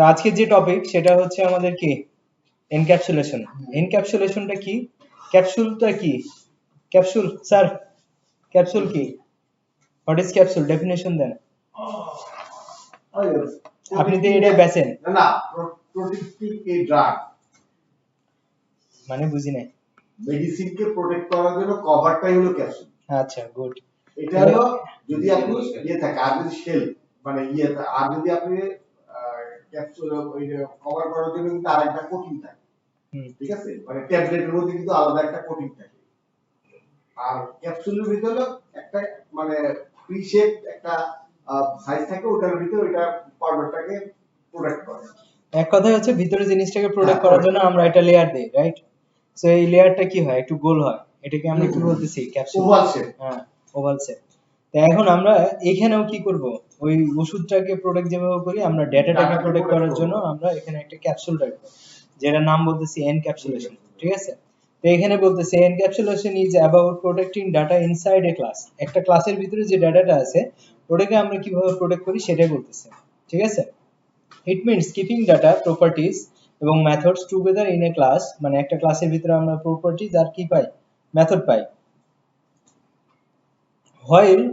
তো আজকে যে টপিক সেটা হচ্ছে আমাদের কি এনক্যাপসুলেশন। এনক্যাপসুলেশনটা কি? ক্যাপসুলটা কি? ক্যাপসুল স্যার, ক্যাপসুল কি? What is capsule? ডেফিনেশন দেন। আপনি তো এটা বেচেন না, প্রোটেক্টিভ এ ড্রাগ মানে বুঝি নাই। মেডিসিনকে প্রোটেক্ট করার জন্য কভারটাই হলো ক্যাপসুল। আচ্ছা, গুড। এটা হলো যদি আপনি থাকে আর যদি শেল মানে আর যদি আপনি ক্যাপসুল ওই কভার করার জন্য কিন্তু আরেকটা কোটিং থাকে, ঠিক আছে, মানে ট্যাবলেটের মধ্যে কিন্তু আলাদা একটা কোটিং থাকে, আর ক্যাপসুলের ভিতরে একটা মানে ফ্রি শেপ একটা সাইজ থাকে, ওটার ভিতরে ওইটা পাউডারটাকে প্রোটেক্ট করে। এক কথা হচ্ছে ভিতরে জিনিসটাকে প্রোটেক্ট করার জন্য আমরা একটা লেয়ার দেই, রাইট? সো এই লেয়ারটা কি হয়, একটু গোল হয়, এটাকে আমরা কি বলতেছি? ক্যাপসুল। Oval shape. হ্যাঁ, ওভাল শেপ। তো এখন আমরা এখানেও কি করব, ওই ওষুধটাকে প্রোটেক্ট যেভাবে করি আমরা ডেটাটাকে প্রোটেক্ট করার জন্য আমরা এখানে একটা ক্যাপসুল রাখবো, যেটার নাম বলতেছি এনক্যাপসুলেশন, ঠিক আছে? তো এখানে বলতেছে encapsulation is about protecting data inside A class. একটা ক্লাসের ভিতরে যে ডাটাটা আছে ওটাকে আমরা কিভাবে প্রোটেক্ট করি সেটাই বলতেছে, ঠিক আছে? It means keeping data properties এবং methods together in a class, মানে একটা ক্লাসের ভিতরে আমরা প্রপার্টিজ আর কি পাই, মেথড পাই, while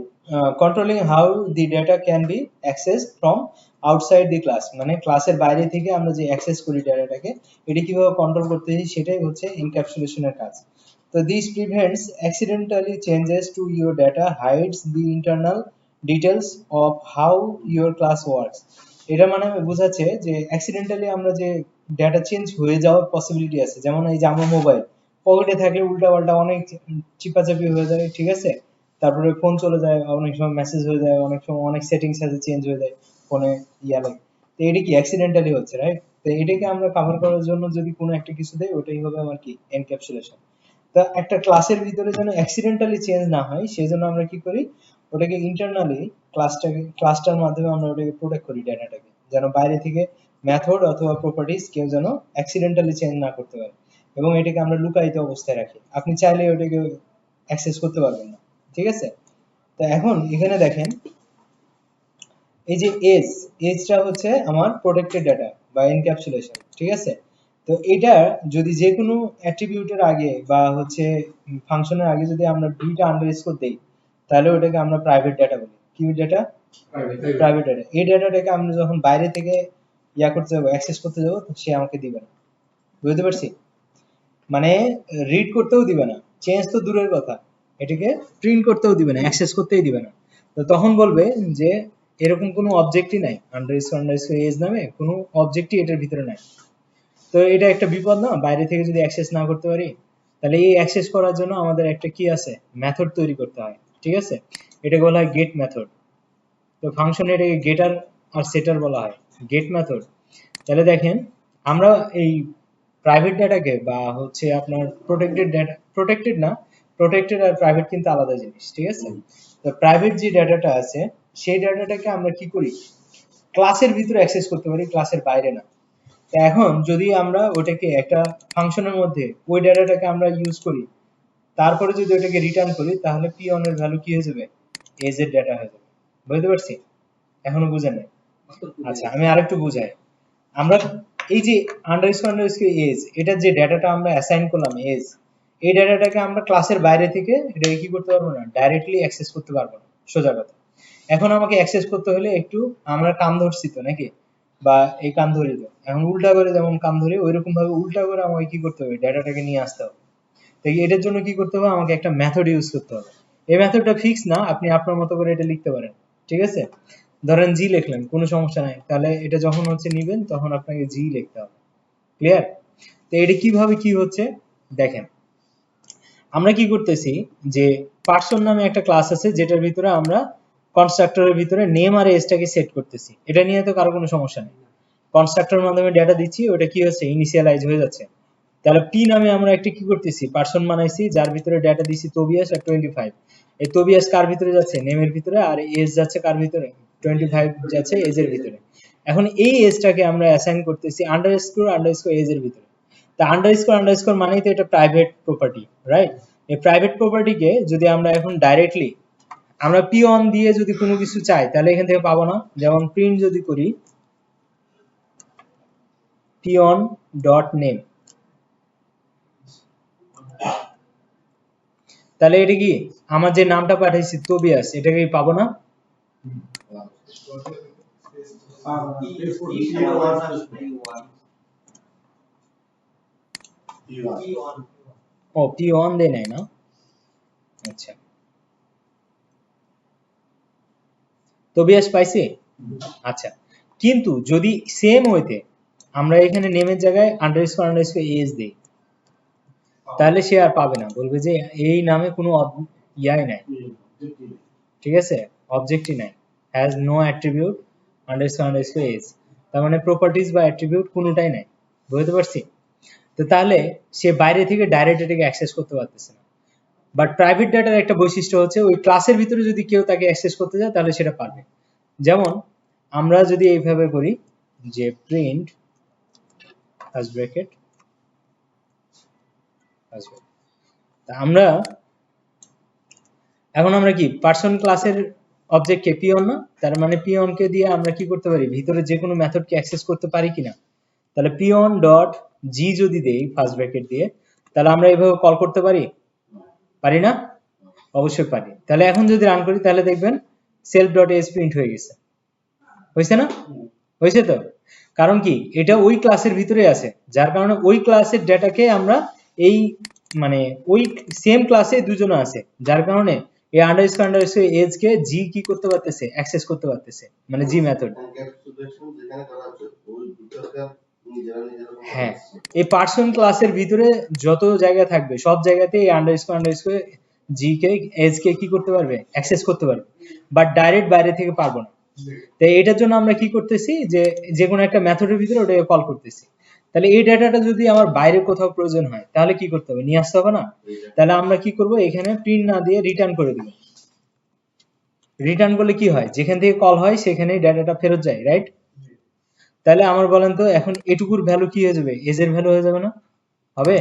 controlling how the data can be accessed from outside the class, মানে ক্লাসের বাইরে থেকে আমরা যে অ্যাক্সেস করি ডাটাটাকে, এটা কিভাবে কন্ট্রোল করতেছি সেটাই হচ্ছে এনক্যাপসুলেশনের কাজ। তো this prevents accidentally changes to your data, hides the internal details of how your class works। এটা মানে বোঝাচ্ছে যে অ্যাক্সিডেন্টালি আমরা যে ডেটা চেঞ্জ হয়ে যাওয়ার পসিবিলিটি আছে, যেমন এই যে আমার মোবাইল পকেটে থাকলে উল্টা পাল্টা অনেক চিপাচাপি হয়ে যায়, ঠিক আছে? তারপরে ফোন চলে যায়, অনেক সময় মেসেজ হয়ে যায়, অনেক সময় অনেক সেটিংস আছে চেঞ্জ হয়ে যায় ফোনে, ইয়া লাগে। তো এটা কি অ্যাক্সিডেন্টালি হচ্ছে, রাইট? তো এটাকে আমরা কভার করার জন্য যদি কোনো একটা কিছু দেই ওটাই হবে আমার কি, এনক্যাপসুলেশন। তা একটা ক্লাসের ভিতরে যেন অ্যাক্সিডেন্টালি চেঞ্জ না হয় সেজন্য আমরা কি করি, ওটাকে ইন্টারনালি ক্লাসটার মাধ্যমে আমরা ওটাকে প্রোটেক্ট করি ডাটাটাকে, যেন বাইরে থেকে মেথড অথবা প্রপার্টিজ কেউ যেন অ্যাক্সিডেন্টালি চেঞ্জ না করতে পারে, এবং এটাকে আমরা লুকায়িত অবস্থায় রাখি, আপনি চাইলে ওটাকে অ্যাক্সেস করতে পারবেন না, ঠিক আছে? তো এখন এখানে দেখেন এই যে এজটা হচ্ছে আমার প্রোটেক্টেড ডাটা বা এনক্যাপসুলেশন, ঠিক আছে? তো এটা যদি যে কোনো অ্যাট্রিবিউটের আগে বা হচ্ছে ফাংশনের আগে যদি আমরা দুইটা আন্ডারস্কোর দেই তাহলে ওটাকে আমরা প্রাইভেট ডাটা বলি। কি ডাটা? Private data. এই ডাটাটাকে আমরা যখন বাইরে থেকে ইয়া করতে যাবো, অ্যাক্সেস করতে যাবো, সে আমাকে দিবে না, বুঝতে পারছি? মানে রিড করতেও দিবে না, চেঞ্জ তো দূরের কথা, এটাকে প্রিন্ট করতেও দিবে না, অ্যাক্সেস করতেই দিবে না। তো তখন বলবে যে এরকম কোনো অবজেক্টই নাই, আন্ডারস্কোর এজ নামে কোনো অবজেক্টই এটার ভিতরে নাই। তো এটা একটা বিপদ না, বাইরে থেকে যদি অ্যাক্সেস না করতে পারি, তাহলে এই অ্যাক্সেস করার জন্য আমাদের একটা কি আছে, মেথড তৈরি করতে হয়, ঠিক আছে? এটাকে বলা হয় গেট মেথড। তো ফাংশনে এটাকে গেটার আর সেটার বলা হয়, গেট মেথড। তাহলে দেখেন আমরা এই প্রাইভেট ডাটাকে বা হচ্ছে আপনার প্রোটেক্টেড ডাটা, প্রোটেক্টেড না, প্রোটেক্টেড আর প্রাইভেট কিন্তু আলাদা জিনিস, ঠিক আছে? তো প্রাইভেট যে ডাটাটা আছে সেই ডাটাটাকে আমরা কি করি, ক্লাসের ভিতরে অ্যাক্সেস করতে পারি, ক্লাসের বাইরে না। তো এখন যদি আমরা ওটাকে একটা ফাংশনের মধ্যে ওই ডাটাটাকে আমরা ইউজ করি, তারপরে যদি ওটাকে রিটার্ন করি, তাহলে পি অন এর ভ্যালু কি হয়ে যাবে, এজ এর ডাটা হয়ে যাবে। বুঝতে পারছি? এখনো বুঝেন নাই? আচ্ছা, আমি আরেকটু বুঝাই। আমরা এই যে আন্ডারস্কোর এজ, এটা যে ডাটাটা আমরা অ্যাসাইন করলাম এজ, এই ডাটাটাকে আমরা ক্লাসের বাইরে থেকে এটাকে কি করতে পারবো না, ডাইরেক্টলি অ্যাক্সেস করতে পারবো না, সোজা কথা। এখন আমাকে অ্যাক্সেস করতে হলে একটু আমরা কাম ধরছি তো নাকি, বা এই কাম ধরি তো, এখন উল্টা করে যেমন কাম ধরি ওইরকম ভাবে উল্টা করে আমাকে কি করতে হবে, ডাটাটাকে নিয়ে আসতে হবে। তো এটার জন্য কি করতে হবে, আমাকে একটা মেথড ইউজ করতে হবে। এই মেথডটা ফিক্স না, আপনি আপনার মতো করে এটা লিখতে পারেন, ঠিক আছে? ধরেন জি লিখলেন, কোনো সমস্যা নাই, তাহলে এটা যখন হচ্ছে নিবেন তখন আপনাকে জি লিখতে হবে। ক্লিয়ার? তো এটা কিভাবে কি হচ্ছে দেখেন, আমরা কি করতেছি যে পার্সন নামে একটা ক্লাস আছে যেটার ভিতরে আমরা কনস্ট্রাক্টরের ভিতরে নেম আর এজটাকে সেট করতেছি, এটা নিয়ে তো কারো কোনো সমস্যা নেই। কনস্ট্রাক্টরের মাধ্যমে ডেটা দিচ্ছি, ওটা কি হচ্ছে, ইনিশিয়ালাইজ হয়ে যাচ্ছে। তাহলে পি নামে আমরা একটা কি করতেছি, পার্সন বানাইছি যার ভিতরে ডেটা দিছি তোবিয়াস আর 25। এই তোবিয়াস কার ভিতরে যাচ্ছে, নেমের ভিতরে, আর এজ যাচ্ছে কার ভিতরে, 25 যাচ্ছে এজের ভিতরে। এখন এই এজটাকে আমরা অ্যাসাইন করতেছি আন্ডারস্কোর এজ এর ভিতরে। তা আন্ডারস্কোর মানেই তো এটা প্রাইভেট প্রপার্টি, রাইট? এই প্রাইভেট প্রপার্টিকে যদি আমরা এখন ডাইরেক্টলি আমরা পি অন দিয়ে যদি কোনো কিছু চাই তাহলে এখান থেকে পাবো না। যেমন প্রিন্ট যদি করি, পিওন ডট নেম। তাহলে এটা কি আমার যে নামটা পাঠাইছি তোবিয়াস, এটাকে পাবো না? ও P1 দেয় নাই না? আচ্ছা, তোবিয়াস পাইছি। আচ্ছা, কিন্তু যদি সেম ওয়েতে আমরা এখানে নেমের জায়গায় আন্ডারস্কোর এজ দেই, তাহলে সে আর পাবে না, বলবে যে এই নামে কোনো ইয়াই নাই, ঠিক আছে, অবজেক্টই নাই, has no attribute underscore age, তার মানে প্রপার্টিজ বা অ্যাট্রিবিউট কোনোটাই নাই। বুঝতে পারছি? তো তাহলে সে বাইরে থেকে ডাইরেক্ট এটাকে অ্যাক্সেস করতে পারতেছে না। বাট প্রাইভেট ডাটার একটা বৈশিষ্ট্য হচ্ছে ওই ক্লাসের ভিতরে যদি কেউ তাকে অ্যাক্সেস করতে যায় তাহলে সেটা পারবে। যেমন আমরা যদি এইভাবে করি যে প্রিন্ট ফার্স্ট ব্র্যাকেট, আমরা এখন আমরা কি পার্সন ক্লাসের অবজেক্টকে পিওন না, তার মানে পিওন কে দিয়ে আমরা কি করতে পারি, ভিতরে যে কোনো মেথডকে অ্যাক্সেস করতে পারি কিনা। তাহলে পিওন ডট জি যদি দেই ফার্স্ট ব্র্যাকেট দিয়ে, তাহলে আমরা এইভাবে কল করতে পারি? পারি না? অবশ্যই পারি। তাহলে এখন যদি রান করি তাহলে দেখবেন সেলফ ডট এস প্রিন্ট হয়ে গেছে। হয়েছে না? হয়েছে তো? কারণ কি এটা ওই ক্লাসের ভিতরে আছে, যার কারণে ওই ক্লাসের ডেটাকে আমরা এই মানে ওই সেম ক্লাসে দুজনে আছে, যার কারণে এই আন্ডারস্কোর এজ কে জি কি করতে পারতেছে, অ্যাক্সেস করতে পারতেছে, মানে জি মেথড। হ্যাঁ, এই পার্সন ক্লাসের ভিতরে যত জায়গা থাকবে সব জায়গাতে এই আন্ডারস্কোর জি কে এজ কে কি করতে পারবে, অ্যাক্সেস করতে পারবে, বাট ডাইরেক্ট বাইরে থেকে পারবো না। তাই এটার জন্য আমরা কি করতেছি, যে কোনো একটা মেথডের ভিতরে ওটাকে কল করতেছি। তাহলে এই ডাটাটা যদি আমার বাইরে কোথাও প্রয়োজন হয় তাহলে কি করতে হবে, নিয়ে আসতে হবে না? তাহলে আমরা কি করব, এখানে প্রিন্ট না দিয়ে রিটার্ন করে দিব। রিটার্ন করলে কি হয়, যেখান থেকে কল হয় সেখানেই ডাটাটা ফেরত যায়, রাইট? তাহলে আমার বলেন তো এখন এটুকুর ভ্যালু কি হয়ে যাবে, এজ এর ভ্যালু হয়ে যাবে না? হবে?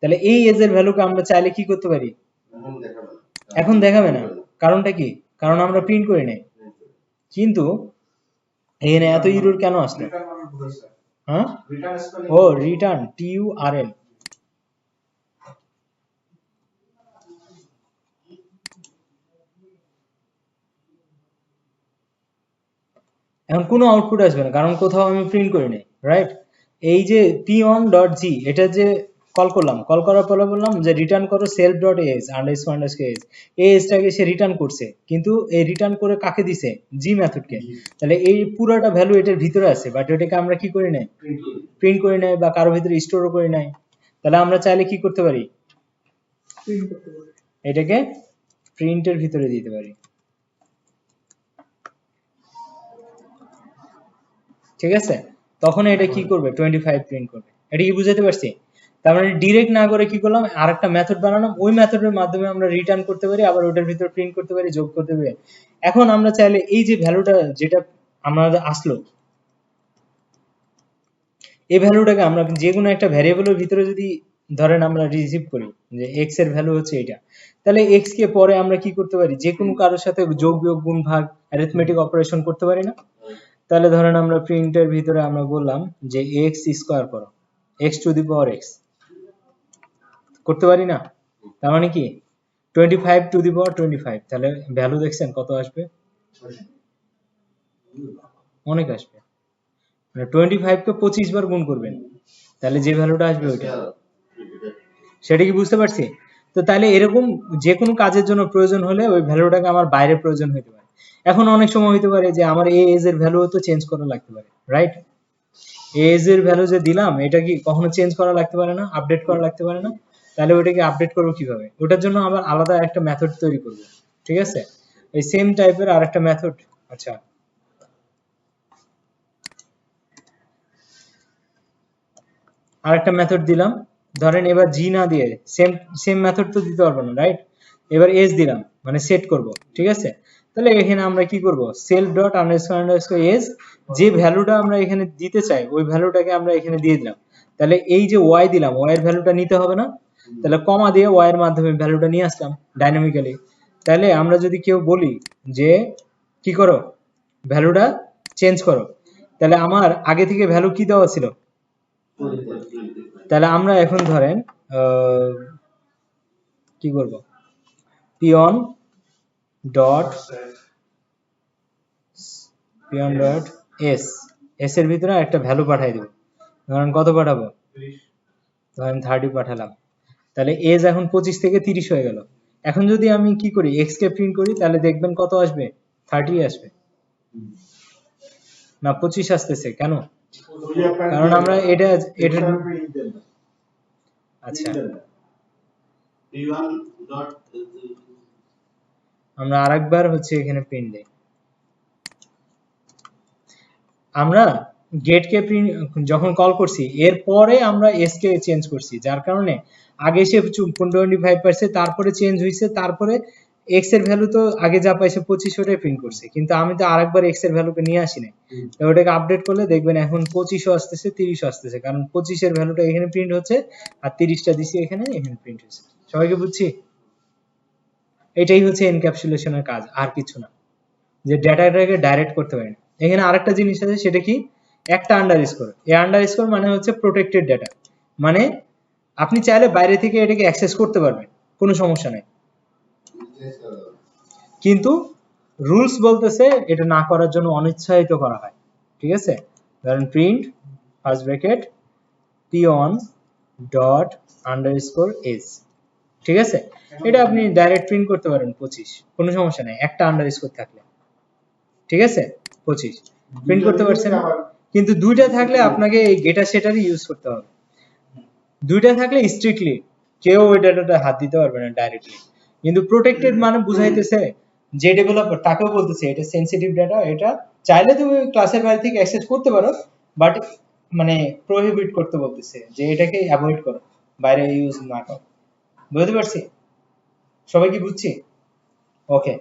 তাহলে এই এজ এর ভ্যালুকে আমরা চাইলে কি করতে পারি, এখন দেখাবে না। কারণটা কি? কারণ আমরা প্রিন্ট করি নাই। কিন্তু এখানে এত ইরর কেন আসলো? হ্যাঁ, ও রিটার্ন TURN। এখন কোনো আউটপুট আসবে না কারণ কোথাও আমি প্রিন্ট করি নাই, রাইট? এই যে p1.g এটা যে কল করলাম, কল করার পরে বললাম যে রিটার্ন করো self dot edge underscore edge, এই এজটাকে সে রিটার্ন করছে, কিন্তু এই রিটার্ন করে কাকে দিছে, জি মেথডকে। তাহলে এই পুরোটা ভ্যালু এটার ভিতরে আছে, বাট এটাকে আমরা কি করি নাই, প্রিন্ট করি নাই বা কারো ভিতরে স্টোরও করি নাই। তাহলে আমরা চাইলে কি করতে পারি, এটাকে প্রিন্টের ভিতরে দিতে পারি, ঠিক আছে? তখন এটা কি করবে, 25 প্রিন্ট করবে। এটা কি বুঝাতে পারছি? তার মানে ডিরেক্ট না করে কি করলাম, আরেকটা মেথড বানালাম, ওই মেথডের মাধ্যমে আমরা রিটার্ন করতে পারি, আবার ওটার ভিতরে প্রিন্ট করতে পারি, যোগ করতে পারি। এখন আমরা চাইলে এই যে ভ্যালুটা যেটা আমাদের আসলো, এই ভ্যালুটাকে আমরা যে কোনো একটা ভ্যারিয়েবলের ভিতরে যদি ধরেন আমরা রিসিভ করি যে x এর ভ্যালু হচ্ছে এটা, তাহলে x কে পরে আমরা কি করতে পারি, যে কোনো কারোর সাথে যোগ বিয়োগ গুণ ভাগ অ্যারিথমেটিক অপারেশন করতে পারি না? তাহলে ধরেন আমরা প্রিন্টের ভিতরে আমরা বললাম যে x স্কয়ার করো, x to the power x, করতে পারি না? তার মানে কি 25 টু দি পাওয়ার 25, তাহলে ভ্যালু দেখছেন কত আসবে, অনেক আসবে। মানে 25 কে 25 বার গুণ করবেন, তাহলে যে ভ্যালুটা আসবে ওইটা। সেটা কি বুঝতে পারছি? তো তাহলে এরকম যে কোনো কাজের জন্য প্রয়োজন হলে ওই ভ্যালুটাকে আমার বাইরে প্রয়োজন হতে পারে। এখন অনেক সময় হতে পারে যে আমার এই এজ এর ভ্যালু তো চেঞ্জ করা লাগতে পারে, রাইট? এজ এর ভ্যালু যে দিলাম এটা কি কখনো চেঞ্জ করা লাগতে পারে না, আপডেট করা লাগতে পারে না? তাহলে ওটাকে আপডেট করবো কিভাবে, ওটার জন্য আবার আলাদা একটা মেথড তৈরি করব, ঠিক আছে? এই সেম টাইপের আরেকটা মেথড, আচ্ছা আরেকটা মেথড দিলাম, ধরেন এবার জি না দিয়ে সেম সেম মেথড তো দিতে পারবো না, রাইট? এবার এজ দিলাম মানে সেট করব, ঠিক আছে? তাহলে এখানে আমরা কি করব, সেলফ ডট আন্ডারস্কোর এজ, যে ভ্যালুটা আমরা এখানে দিতে চাই ওই ভ্যালুটাকে আমরা এখানে দিয়ে দিলাম। তাহলে এই যে ওয়াই দিলাম, ওয়াই এর ভ্যালুটা নিতে হবে না? তাহলে কমা দিয়ে ওয়াই এর মাধ্যমে ভ্যালুটা নিয়ে আসলাম ডাইনামিক্যালি। তাহলে আমরা যদি কেউ বলি যে কি করো, ভ্যালুটা চেঞ্জ করো, তাহলে আমার আগে থেকে ভ্যালু কি দেওয়া ছিল, তাহলে আমরা এখন ধরেন কি করব, পিয়ন ডট এস, এস এর ভিতরে একটা ভ্যালু পাঠাই দেব, ধরেন কত পাঠাবো, ধরেন 30 পাঠালাম, তাহলে এজ এখন 25 থেকে 30 হয়ে গেল। এখন যদি আমি কি করি, এক্স কে প্রিন্ট করি, তাহলে দেখবেন কত আসবে, 30 আসবে না 25 আসতেছে কেন, কারণ আমরা এটা আচ্ছা আমরা আরেকবার হচ্ছে এখানে প্রিন্ট দেই, আমরা গেট কে প্রিন্ট যখন কল করছি এরপরে আমরা এস কে চেঞ্জ করছি, যার কারণে আগে সে 25 পাইছে, তারপরে চেঞ্জ হইছে, তারপরে এক্স এর ভ্যালু তো আগে যা পাইছে 25 ওটাই প্রিন্ট করছে, কিন্তু আমি তো আরেকবার এক্স এর ভ্যালুকে নিয়ে আসি নাই, তো ওটাকে আপডেট করলে দেখবেন এখন 25ও আসতেছে 30ও আসতেছে, কারণ 25 এর ভ্যালুটা এখানে প্রিন্ট হচ্ছে আর 30টা দিছি এখানে প্রিন্ট হচ্ছে। সবাইকে বুঝছি? এটাই হচ্ছে এনক্যাপসুলেশনের কাজ, আর কিছু না, যে ডেটাটাকে ডাইরেক্ট করতে পারেন। এখানে আরেকটা জিনিস আছে, সেটা কি, একটা আন্ডারস্কোর, এই আন্ডারস্কোর মানে হচ্ছে প্রোটেক্টেড ডেটা, মানে আপনি চাইলে বাইরে থেকে এটাকে অ্যাক্সেস করতে পারবেন, কোনো সমস্যা নেই, কিন্তু রুলস বলতেছে এটা না করার জন্য অনিচ্ছায়িত করা হয়, ঠিক আছে? ধরেন print first bracket peon dot underscore S, ঠিক আছে? এটা আপনি ডাইরেক্ট প্রিন্ট করতে পারেন 25, কোনো সমস্যা নেই একটা আন্ডারস্কোর থাকলে, ঠিক আছে? 25 প্রিন্ট করতে পারছেন, কিন্তু দুইটা থাকলে আপনাকে এই গেটার সেটারই ইউজ করতে হবে, দুইটা থাকলে স্ট্রিক্টলি কেউ ওই ডাটাটা হাত দিতে পারবে না ডাইরেক্টলি, কিন্তু প্রোটেক্টেড মানে বুঝাইতেছে যে ডেভেলপার তাকেও বলতেছে এটা সেনসিটিভ ডাটা, এটা চাইলে তুমি ক্লাসের বাইরে থেকে অ্যাক্সেস করতে পারো, বাট মানে প্রোহিবিট করতে বলতেছে যে এটাকে অ্যাভয়েড করো, বাইরে ইউজ না করো। বুঝতে পারছি? সবাই কি বুঝছি? ওকে।